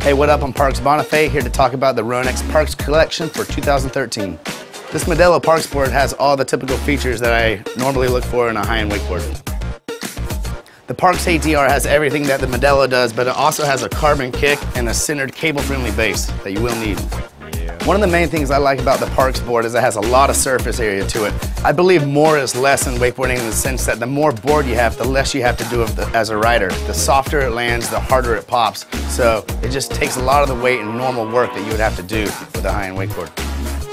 Hey, what up? I'm Parks Bonifay, here to talk about the Ronix Parks collection for 2013. This Modello Parks board has all the typical features that I normally look for in a high-end wakeboard. The Parks ATR has everything that the Modello does, but it also has a carbon kick and a centered cable-friendly base that you will need. One of the main things I like about the Parks board is it has a lot of surface area to it. I believe more is less in wakeboarding in the sense that the more board you have, the less you have to do as a rider. The softer it lands, the harder it pops. So it just takes a lot of the weight and normal work that you would have to do with a high-end wakeboard.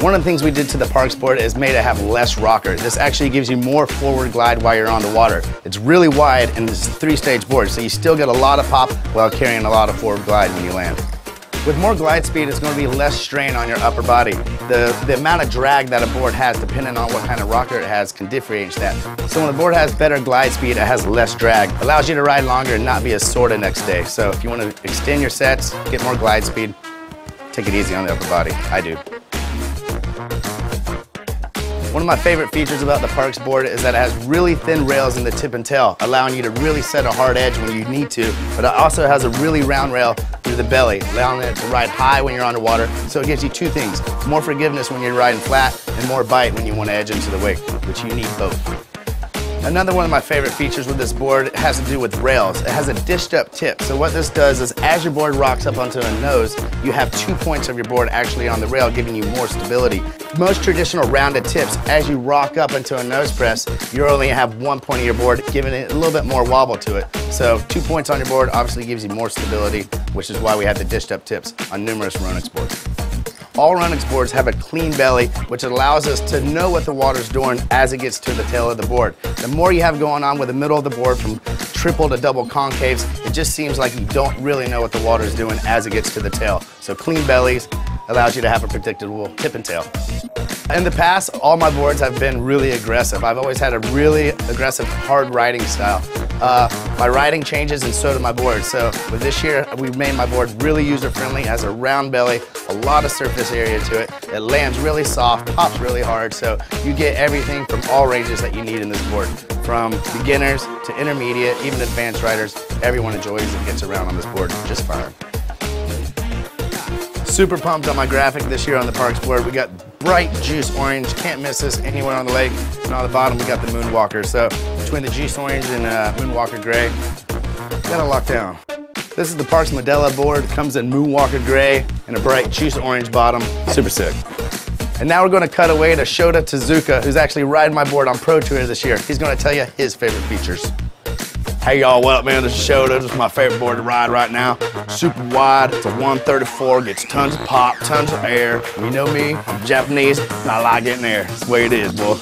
One of the things we did to the Parks board is made it have less rocker. This actually gives you more forward glide while you're on the water. It's really wide and it's a 3-stage board, so you still get a lot of pop while carrying a lot of forward glide when you land. With more glide speed, it's going to be less strain on your upper body. The amount of drag that a board has, depending on what kind of rocker it has, can differentiate that. So when a board has better glide speed, it has less drag. Allows you to ride longer and not be as sore the next day. So if you want to extend your sets, get more glide speed, take it easy on the upper body. I do. One of my favorite features about the Parks board is that it has really thin rails in the tip and tail, allowing you to really set a hard edge when you need to, but it also has a really round rail through the belly, allowing it to ride high when you're underwater. So it gives you two things: more forgiveness when you're riding flat and more bite when you want to edge into the wake, which you need both. Another one of my favorite features with this board has to do with rails. It has a dished up tip. So what this does is as your board rocks up onto a nose, you have 2 points of your board actually on the rail, giving you more stability. Most traditional rounded tips, as you rock up into a nose press, you only have 1 point of your board, giving it a little bit more wobble to it. So 2 points on your board obviously gives you more stability, which is why we have the dished up tips on numerous Ronix boards. All Ronix boards have a clean belly, which allows us to know what the water's doing as it gets to the tail of the board. The more you have going on with the middle of the board, from triple to double concaves, it just seems like you don't really know what the water's doing as it gets to the tail. So clean bellies allows you to have a predictable tip and tail. In the past, all my boards have been really aggressive. I've always had a really aggressive, hard riding style. My riding changes and so do my board. So with this year, we've made my board really user-friendly. It has a round belly, a lot of surface area to it. It lands really soft, pops really hard, so you get everything from all ranges that you need in this board. From beginners to intermediate, even advanced riders, everyone enjoys and gets around on this board just fine. Super pumped on my graphic this year on the Parks board. We got bright juice orange, can't miss this anywhere on the lake. And on the bottom we got the Moonwalker. So between the juice orange and Moonwalker gray, got it locked down. This is the Parks Modello board. It comes in Moonwalker gray and a bright juice orange bottom. Super sick. And now we're going to cut away to Shota Tezuka, who's actually riding my board on Pro Tour this year. He's going to tell you his favorite features. Hey y'all, what up man, this is Shota. This is my favorite board to ride right now. Super wide, it's a 134, gets tons of pop, tons of air. You know me, I'm Japanese, and I like getting air. That's the way it is, boy.